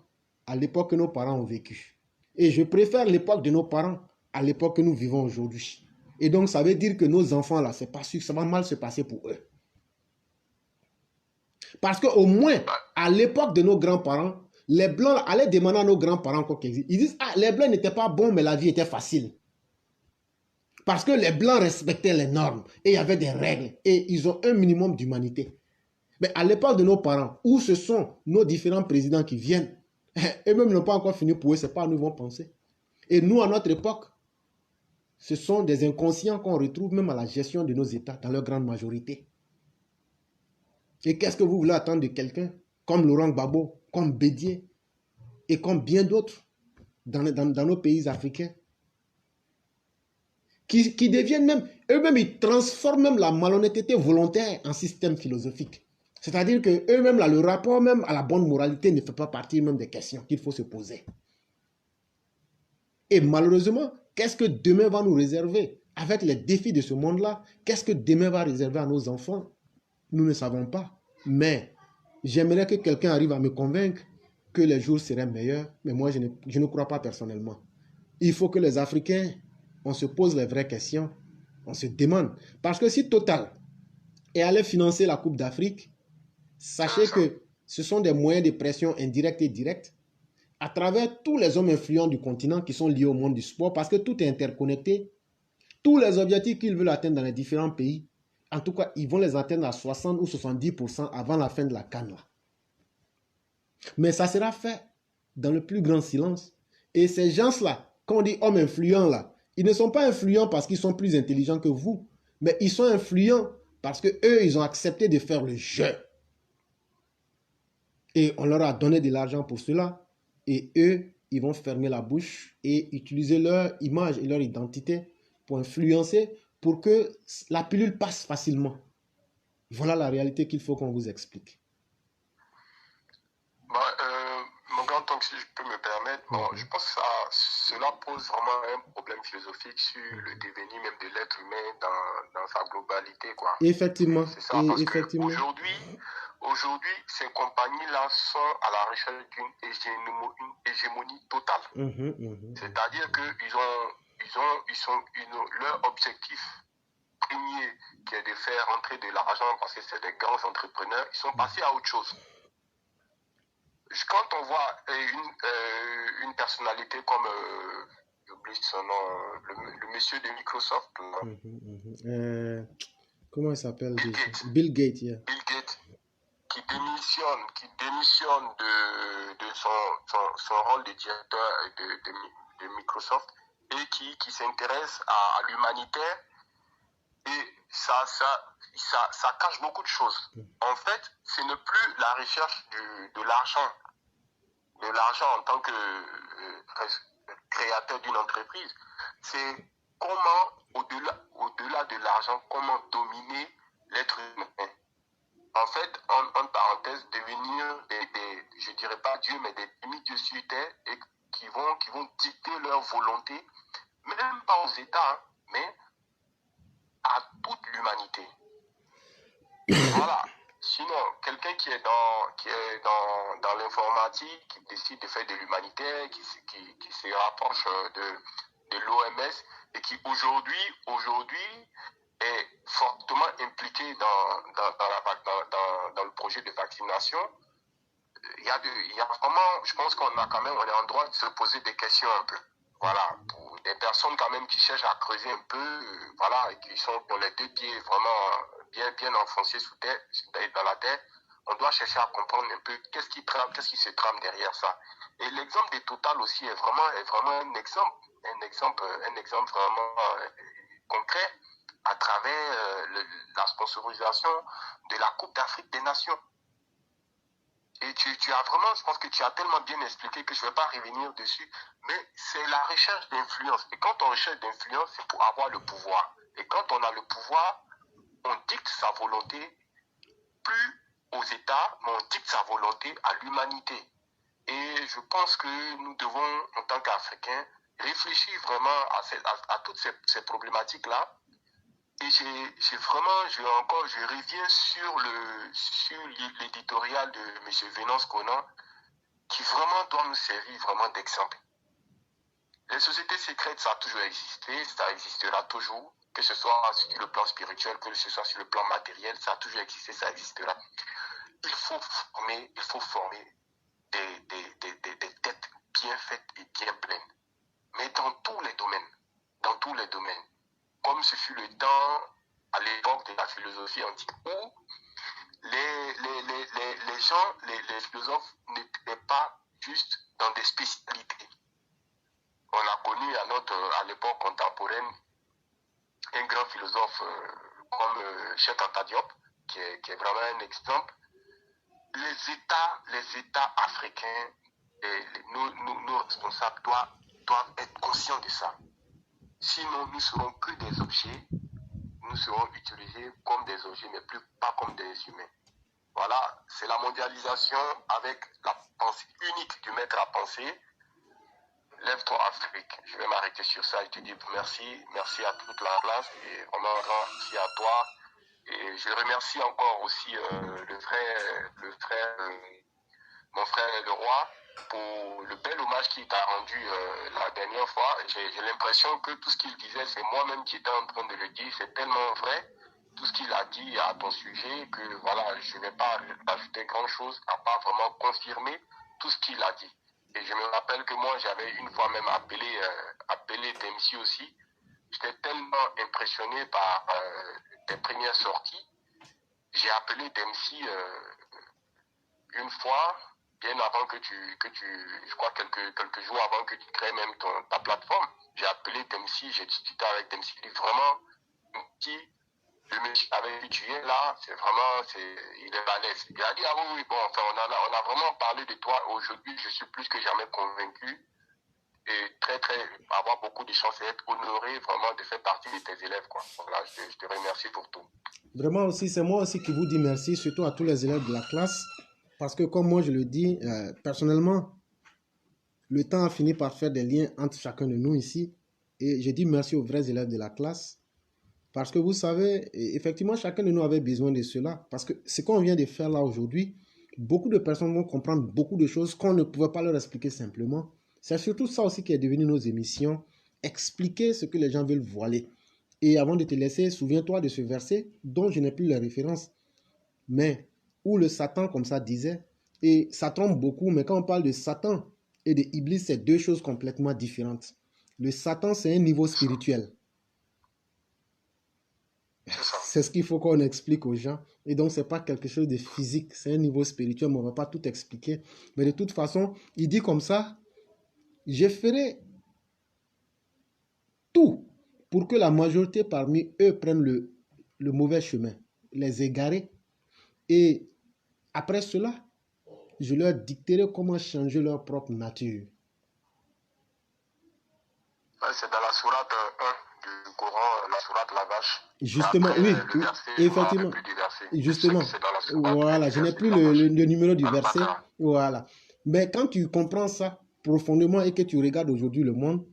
Speaker 2: à l'époque que nos parents ont vécu. Et je préfère l'époque de nos parents à l'époque que nous vivons aujourd'hui. Et donc, ça veut dire que nos enfants, là, c'est pas sûr que ça va mal se passer pour eux. Parce qu'au moins, à l'époque de nos grands-parents, les Blancs allaient demander à nos grands-parents quoi qu'ils disent. Ils disent, ah, les Blancs n'étaient pas bons, mais la vie était facile. Parce que les Blancs respectaient les normes et il y avait des règles et ils ont un minimum d'humanité. Mais à l'époque de nos parents, où ce sont nos différents présidents qui viennent, eux-mêmes n'ont pas encore fini pour eux, c'est pas à nous qu'ils vont penser. Et nous, à notre époque, ce sont des inconscients qu'on retrouve même à la gestion de nos États, dans leur grande majorité. Et qu'est-ce que vous voulez attendre de quelqu'un comme Laurent Gbagbo, comme Bédier et comme bien d'autres dans nos pays africains qui deviennent même, eux-mêmes, ils transforment même la malhonnêteté volontaire en système philosophique. C'est-à-dire que eux-mêmes, le rapport même à la bonne moralité ne fait pas partie même des questions qu'il faut se poser. Et malheureusement, qu'est-ce que demain va nous réserver avec les défis de ce monde-là? Qu'est-ce que demain va réserver à nos enfants? Nous ne savons pas. Mais j'aimerais que quelqu'un arrive à me convaincre que les jours seraient meilleurs. Mais moi, je ne crois pas personnellement. Il faut que les Africains, on se pose les vraies questions. On se demande. Parce que si Total est allé financer la Coupe d'Afrique, sachez que ce sont des moyens de pression indirects et directs à travers tous les hommes influents du continent qui sont liés au monde du sport, parce que tout est interconnecté. Tous les objectifs qu'ils veulent atteindre dans les différents pays, en tout cas, ils vont les atteindre à 60 ou 70% avant la fin de la CAN. Mais ça sera fait dans le plus grand silence. Et ces gens-là, quand on dit hommes influents, là, ils ne sont pas influents parce qu'ils sont plus intelligents que vous, mais ils sont influents parce qu'eux, ils ont accepté de faire le jeu. Et on leur a donné de l'argent pour cela. Et eux, ils vont fermer la bouche et utiliser leur image et leur identité pour influencer, pour que la pilule passe facilement. Voilà la réalité qu'il faut qu'on vous explique.
Speaker 1: Mon grand oncle, si je peux me permettre, je pense que cela pose vraiment un problème philosophique sur le devenir même de l'être humain dans sa globalité, quoi.
Speaker 2: Effectivement.
Speaker 1: C'est ça, parce qu'aujourd'hui, ces compagnies-là sont à la recherche d'une hégémonie totale. C'est-à-dire que leur objectif premier, qui est de faire entrer de l'argent parce que c'est des grands entrepreneurs, ils sont passés à autre chose. Quand on voit une personnalité comme, j'oublie son nom, le monsieur de Microsoft,
Speaker 2: comment il s'appelle?
Speaker 1: Bill Gates, qui démissionne de son rôle de directeur de Microsoft et qui s'intéresse à l'humanitaire, et ça cache beaucoup de choses. En fait, ce n'est plus la recherche de l'argent en tant que créateur d'une entreprise. C'est comment, au-delà de l'argent, comment dominer l'être humain. En en fait, en parenthèse, devenir je dirais pas Dieu, mais des demi-dieux sur terre et qui vont dicter leur volonté, même pas aux États, hein, mais à toute l'humanité. Voilà. Sinon, quelqu'un qui est dans l'informatique, qui décide de faire de l'humanitaire, qui se rapproche de l'OMS et qui aujourd'hui est fortement impliqué dans le projet de vaccination, il y a vraiment, je pense on est en droit de se poser des questions un peu. Voilà, pour des personnes quand même qui cherchent à creuser un peu, voilà, et qui ont les deux pieds vraiment bien enfoncés dans la terre, on doit chercher à comprendre un peu qu'est-ce qui se trame derrière ça. Et l'exemple de Total aussi est vraiment un exemple vraiment concret à travers la sponsorisation de la Coupe d'Afrique des Nations. Et tu as vraiment, je pense que tu as tellement bien expliqué que je ne vais pas revenir dessus, mais c'est la recherche d'influence. Et quand on recherche d'influence, c'est pour avoir le pouvoir. Et quand on a le pouvoir, on dicte sa volonté, plus aux États, mais on dicte sa volonté à l'humanité. Et je pense que nous devons, en tant qu'Africains, réfléchir vraiment à toutes ces problématiques-là. Et je reviens sur l'éditorial de M. Venance Conan, qui vraiment doit nous servir vraiment d'exemple. Les sociétés secrètes, ça a toujours existé, ça existera toujours, que ce soit sur le plan spirituel, que ce soit sur le plan matériel, ça a toujours existé, ça existera. Il faut former des têtes bien faites et bien pleines, mais dans tous les domaines. Comme ce fut le temps à l'époque de la philosophie antique, où les philosophes n'étaient pas juste dans des spécialités. On a connu à l'époque contemporaine un grand philosophe comme Cheikh Anta Diop, qui est vraiment un exemple. Les États africains, nos responsables doivent être conscients de ça. Sinon, nous ne serons que des objets, nous serons utilisés comme des objets, mais pas comme des humains. Voilà, c'est la mondialisation avec la pensée unique du maître à penser. Lève-toi Afrique. Je vais m'arrêter sur ça et te dire merci à toute la classe et on en grand merci à toi. Et je remercie encore aussi mon frère Leroy, pour le bel hommage qu'il t'a rendu la dernière fois. J'ai l'impression que tout ce qu'il disait, c'est moi-même qui étais en train de le dire. C'est tellement vrai, tout ce qu'il a dit à ton sujet, que voilà, je ne vais pas ajouter grand-chose, à part vraiment confirmer tout ce qu'il a dit. Et je me rappelle que moi, j'avais une fois même appelé Dempsey aussi. J'étais tellement impressionné par tes premières sorties. J'ai appelé Dempsey une fois, bien avant que je crois quelques jours avant que tu crées même ta plateforme. J'ai appelé Dempsey, j'ai discuté avec Dempsey. Vraiment, le monsieur avec qui tu es là, il est balèze. Il a dit, ah oui, bon, enfin, on a vraiment parlé de toi. Aujourd'hui, je suis plus que jamais convaincu et avoir beaucoup de chance et être honoré vraiment de faire partie de tes élèves, quoi. Voilà, je te remercie pour tout.
Speaker 2: Vraiment aussi, c'est moi aussi qui vous dis merci, surtout à tous les élèves de la classe, parce que comme moi je le dis, personnellement, le temps a fini par faire des liens entre chacun de nous ici, et je dis merci aux vrais élèves de la classe, parce que vous savez, effectivement, chacun de nous avait besoin de cela, parce que ce qu'on vient de faire là aujourd'hui, beaucoup de personnes vont comprendre beaucoup de choses qu'on ne pouvait pas leur expliquer simplement. C'est surtout ça aussi qui est devenu nos émissions, expliquer ce que les gens veulent voiler. Et avant de te laisser, souviens-toi de ce verset dont je n'ai plus la référence, mais où le Satan comme ça disait, et ça trompe beaucoup, mais quand on parle de Satan et de Iblis, c'est deux choses complètement différentes. Le Satan, c'est un niveau spirituel. C'est ce qu'il faut qu'on explique aux gens. Et donc, ce n'est pas quelque chose de physique, c'est un niveau spirituel, mais on ne va pas tout expliquer. Mais de toute façon, il dit comme ça, je ferai tout pour que la majorité parmi eux prennent le mauvais chemin, les égarer. Et après cela, je leur dicterai comment changer leur propre nature.
Speaker 1: C'est dans la sourate 1 du Coran, la sourate la vache.
Speaker 2: Justement,
Speaker 1: après,
Speaker 2: oui,
Speaker 1: le verset,
Speaker 2: effectivement.
Speaker 1: plus du verset.
Speaker 2: Justement.
Speaker 1: C'est dans la
Speaker 2: Voilà, je n'ai plus le numéro du verset. Voilà. Mais quand tu comprends ça profondément et que tu regardes aujourd'hui le monde,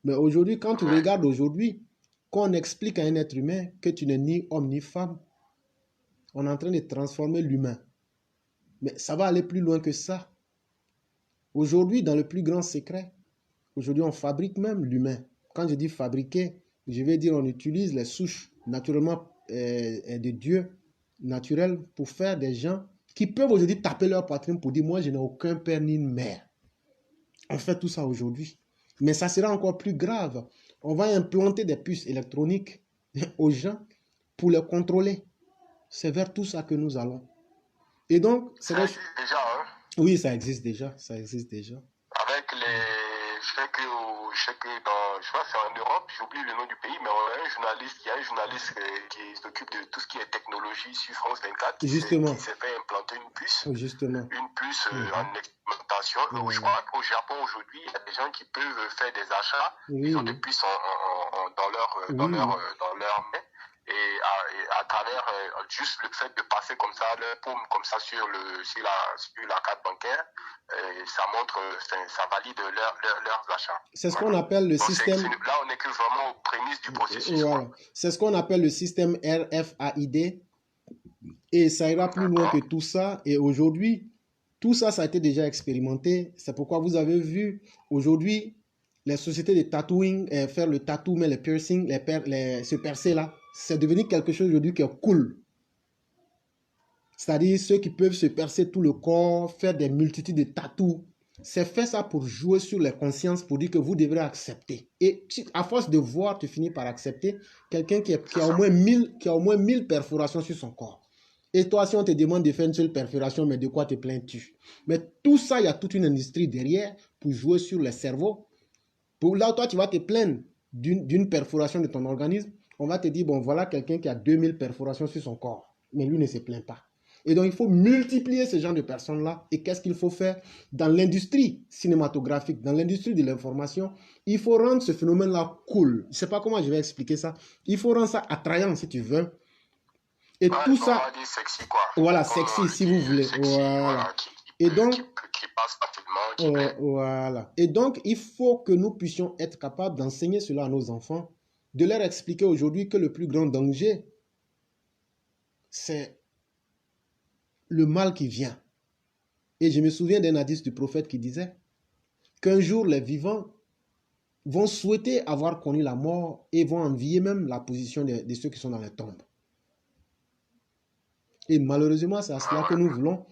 Speaker 2: mais aujourd'hui, quand tu regardes aujourd'hui, qu'on explique à un être humain que tu n'es ni homme ni femme, on est en train de transformer l'humain. Mais ça va aller plus loin que ça. Aujourd'hui, dans le plus grand secret, aujourd'hui, on fabrique même l'humain. Quand je dis fabriquer, je vais dire on utilise les souches naturellement de Dieu, naturelles, pour faire des gens qui peuvent aujourd'hui taper leur poitrine pour dire moi, je n'ai aucun père ni une mère. On fait tout ça aujourd'hui. Mais ça sera encore plus grave. On va implanter des puces électroniques aux gens pour les contrôler. C'est vers tout ça que nous allons. Et donc, c'est
Speaker 1: ça existe déjà, hein?
Speaker 2: Oui, ça existe déjà. Ça existe déjà.
Speaker 1: Avec les... Je sais que dans... Je crois que c'est en Europe, j'oublie le nom du pays, mais on a un journaliste, il y a un journaliste qui s'occupe de tout ce qui est technologie sur France 24.
Speaker 2: Justement.
Speaker 1: Qui s'est fait implanter une puce.
Speaker 2: Justement.
Speaker 1: Une puce en expérimentation. Je crois qu'au Japon, aujourd'hui, il y a des gens qui peuvent faire des achats. Ils ont des puces dans leur main. Et à travers juste le fait de passer comme ça leur paume comme ça sur la carte bancaire, ça montre, ça valide leurs achats.
Speaker 2: C'est ce qu'on appelle le système.
Speaker 1: Là, on n'est que vraiment aux prémices du processus.
Speaker 2: Voilà. C'est ce qu'on appelle le système RFID. Et ça ira plus loin que tout ça. Et aujourd'hui, tout ça, ça a été déjà expérimenté. C'est pourquoi vous avez vu aujourd'hui les sociétés de tattooing faire le tattoo, mais les piercings, se percer là. C'est devenu quelque chose aujourd'hui qui est cool. C'est-à-dire ceux qui peuvent se percer tout le corps, faire des multitudes de tatous. C'est fait ça pour jouer sur les consciences, pour dire que vous devrez accepter. Et à force de voir, tu finis par accepter quelqu'un qui a au moins 1000 perforations sur son corps. Et toi, si on te demande de faire une seule perforation, mais de quoi te plains-tu? Mais tout ça, il y a toute une industrie derrière pour jouer sur le cerveau. Pour là, toi, tu vas te plaindre d'une perforation de ton organisme. On va te dire, bon, voilà quelqu'un qui a 2000 perforations sur son corps. Mais lui ne se plaint pas. Et donc, il faut multiplier ce genre de personnes-là. Et qu'est-ce qu'il faut faire? Dans l'industrie cinématographique, dans l'industrie de l'information, il faut rendre ce phénomène-là cool. Je ne sais pas comment je vais expliquer ça. Il faut rendre ça attrayant, si tu veux. Et tout ça...
Speaker 1: On va dire sexy, quoi.
Speaker 2: Voilà, sexy, si vous voulez.
Speaker 1: Sexy, voilà.
Speaker 2: Et donc...
Speaker 1: Qui passe facilement,
Speaker 2: voilà. Et donc, il faut que nous puissions être capables d'enseigner cela à nos enfants, de leur expliquer aujourd'hui que le plus grand danger, c'est le mal qui vient. Et je me souviens d'un hadith du prophète qui disait qu'un jour les vivants vont souhaiter avoir connu la mort et vont envier même la position de ceux qui sont dans les tombes. Et malheureusement, c'est à cela que nous voulons.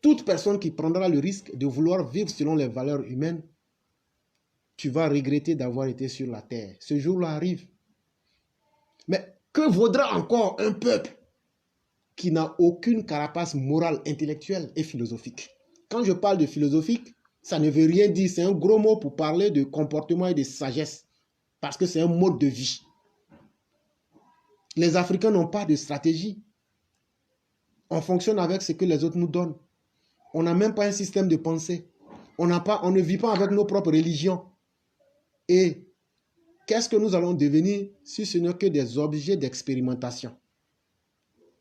Speaker 2: Toute personne qui prendra le risque de vouloir vivre selon les valeurs humaines, tu vas regretter d'avoir été sur la terre. Ce jour-là arrive. Mais que vaudra encore un peuple qui n'a aucune carapace morale, intellectuelle et philosophique? Quand je parle de philosophique, ça ne veut rien dire. C'est un gros mot pour parler de comportement et de sagesse. Parce que c'est un mode de vie. Les Africains n'ont pas de stratégie. On fonctionne avec ce que les autres nous donnent. On n'a même pas un système de pensée. On ne vit pas avec nos propres religions. Et qu'est-ce que nous allons devenir si ce n'est que des objets d'expérimentation?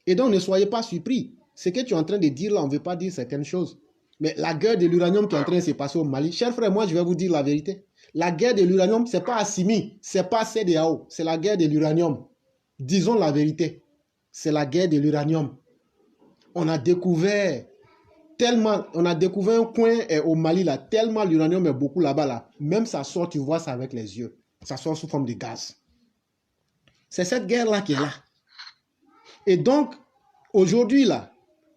Speaker 2: Et donc, ne soyez pas surpris. Ce que tu es en train de dire là, on ne veut pas dire certaines choses. Mais la guerre de l'uranium qui est en train de se passer au Mali, chers frères, moi, je vais vous dire la vérité. La guerre de l'uranium, ce n'est pas Assimi, ce n'est pas CEDEAO, c'est la guerre de l'uranium. Disons la vérité. C'est la guerre de l'uranium. On a découvert un coin au Mali là, tellement l'uranium est beaucoup là-bas là. Même ça sort, tu vois ça avec les yeux. Ça sort sous forme de gaz. C'est cette guerre-là qui est là. Et donc, aujourd'hui là,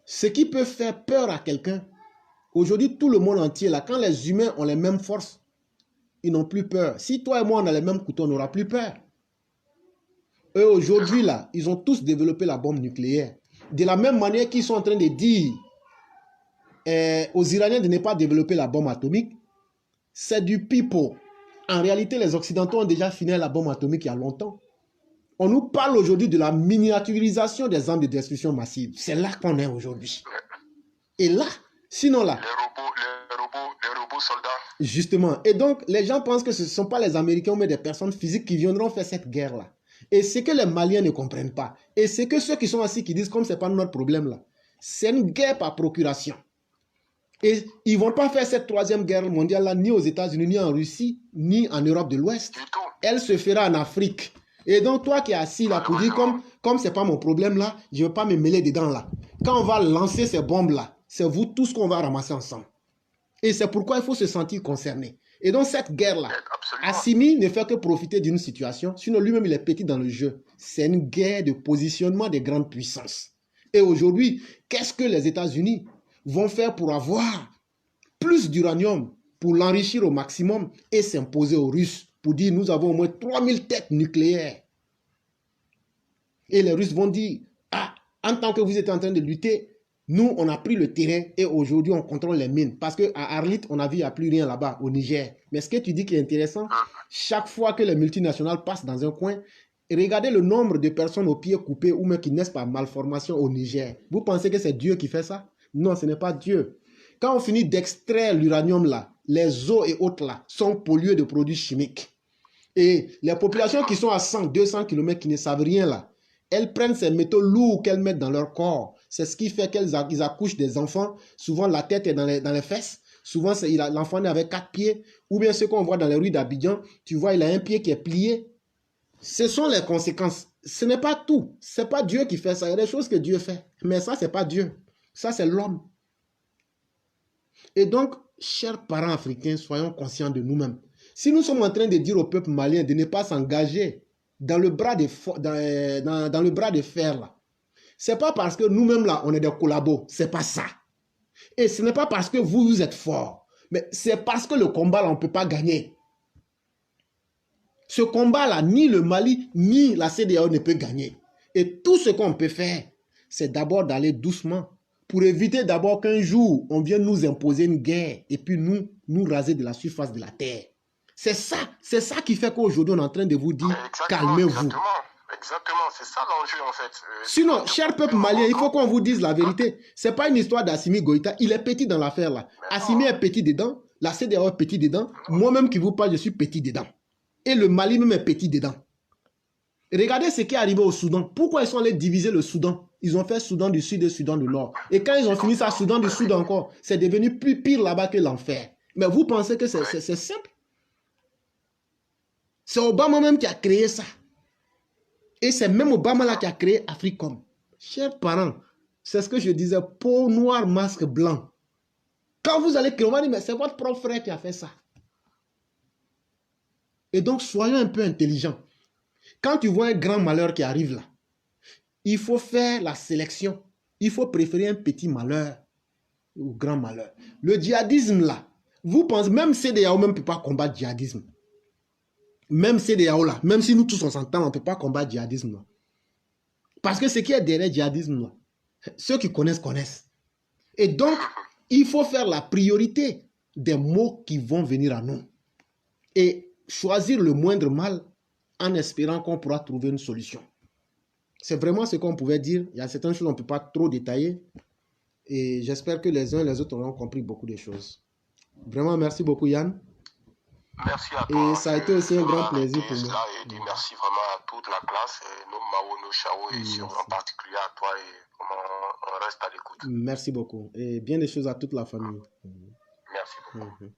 Speaker 2: ce qui peut faire peur à quelqu'un, aujourd'hui tout le monde entier là, quand les humains ont les mêmes forces, ils n'ont plus peur. Si toi et moi on a les mêmes couteaux, on n'aura plus peur. Eux aujourd'hui là, ils ont tous développé la bombe nucléaire. De la même manière qu'ils sont en train de dire aux Iraniens de ne pas développer la bombe atomique, c'est du pipeau. En réalité, les Occidentaux ont déjà fini la bombe atomique il y a longtemps. On nous parle aujourd'hui de la miniaturisation des armes de destruction massive. C'est là qu'on est aujourd'hui. Et là, sinon là...
Speaker 1: Les robots soldats.
Speaker 2: Justement. Et donc, les gens pensent que ce ne sont pas les Américains, mais des personnes physiques qui viendront faire cette guerre-là. Et c'est que les Maliens ne comprennent pas. Et c'est que ceux qui sont assis qui disent, comme ce n'est pas notre problème là, C'est une guerre par procuration. Et ils ne vont pas faire cette troisième guerre mondiale-là, ni aux États-Unis, ni en Russie, ni en Europe de l'Ouest. Elle se fera en Afrique. Et donc, toi qui es assis là pour dire, comme ce n'est pas mon problème là, je ne veux pas me mêler dedans là. Quand on va lancer ces bombes-là, c'est vous tous qu'on va ramasser ensemble. Et c'est pourquoi il faut se sentir concerné. Et donc, cette guerre-là, Assimi ne fait que profiter d'une situation, sinon lui-même, il est petit dans le jeu. C'est une guerre de positionnement des grandes puissances. Et aujourd'hui, qu'est-ce que les États-Unis vont faire pour avoir plus d'uranium, pour l'enrichir au maximum et s'imposer aux Russes, pour dire nous avons au moins 3000 têtes nucléaires. Et les Russes vont dire, ah, en tant que vous êtes en train de lutter, nous, on a pris le terrain et aujourd'hui, on contrôle les mines. Parce qu'à Arlit, on a vu, il n'y a plus rien là-bas, au Niger. Mais ce que tu dis qui est intéressant, chaque fois que les multinationales passent dans un coin, regardez le nombre de personnes aux pieds coupés ou même qui naissent par malformation au Niger. Vous pensez que c'est Dieu qui fait ça? Non, ce n'est pas Dieu. Quand on finit d'extraire l'uranium là, les eaux et autres là sont polluées de produits chimiques. Et les populations qui sont à 100, 200 km qui ne savent rien là, elles prennent ces métaux lourds qu'elles mettent dans leur corps. C'est ce qui fait qu'ils accouchent des enfants. Souvent, la tête est dans les fesses. Souvent, l'enfant est avec 4 pieds. Ou bien ce qu'on voit dans les rues d'Abidjan, tu vois, il a un pied qui est plié. Ce sont les conséquences. Ce n'est pas tout. Ce n'est pas Dieu qui fait ça. Il y a des choses que Dieu fait. Mais ça, ce n'est pas Dieu. Ça, c'est l'homme. Et donc, chers parents africains, soyons conscients de nous-mêmes. Si nous sommes en train de dire au peuple malien de ne pas s'engager dans le bras de fer, là, c'est pas parce que nous-mêmes, là, on est des collabos. C'est pas ça. Et ce n'est pas parce que vous êtes forts. Mais c'est parce que le combat, là, on ne peut pas gagner. Ce combat-là, ni le Mali, ni la CEDEAO ne peut gagner. Et tout ce qu'on peut faire, c'est d'abord d'aller doucement pour éviter d'abord qu'un jour, on vienne nous imposer une guerre et puis nous raser de la surface de la terre. C'est ça qui fait qu'aujourd'hui, on est en train de vous dire, calmez-vous.
Speaker 1: Exactement, c'est ça l'enjeu en fait.
Speaker 2: Sinon, cher peuple malien, il faut qu'on vous dise la vérité. Ce n'est pas une histoire d'Assimi Goïta, il est petit dans l'affaire là. Assimi est petit dedans, la CEDEAO est petit dedans, moi-même qui vous parle, je suis petit dedans. Et le Mali même est petit dedans. Regardez ce qui est arrivé au Soudan. Pourquoi ils sont allés diviser le Soudan? Ils ont fait Soudan du Sud et Soudan du Nord. Et quand ils ont fini ça, Soudan du Sud encore, c'est devenu plus pire là-bas que l'enfer. Mais vous pensez que c'est simple? C'est Obama même qui a créé ça. Et c'est même Obama là qui a créé Africom. Chers parents, c'est ce que je disais, peau noire, masque blanc. Quand vous allez créer, on va dire, mais c'est votre propre frère qui a fait ça. Et donc, soyons un peu intelligents. Quand tu vois un grand malheur qui arrive là, il faut faire la sélection. Il faut préférer un petit malheur au grand malheur. Le djihadisme là, vous pensez, même CEDEAO ne peut pas combattre le djihadisme. Même CEDEAO là, même si nous tous on s'entend, on ne peut pas combattre le djihadisme là. Parce que ce qui est derrière le djihadisme là, ceux qui connaissent, connaissent. Et donc, il faut faire la priorité des mots qui vont venir à nous. Et choisir le moindre mal en espérant qu'on pourra trouver une solution. C'est vraiment ce qu'on pouvait dire. Il y a certaines choses qu'on ne peut pas trop détailler. Et j'espère que les uns et les autres auront compris beaucoup de choses. Vraiment, merci beaucoup Yann.
Speaker 1: Merci à toi.
Speaker 2: Et ça a été aussi un grand plaisir pour moi.
Speaker 1: Et merci vraiment à toute la classe, nos Mao, nos Chao, et en particulier à toi. Et on reste à l'écoute.
Speaker 2: Merci beaucoup. Et bien des choses à toute la famille.
Speaker 1: Merci beaucoup.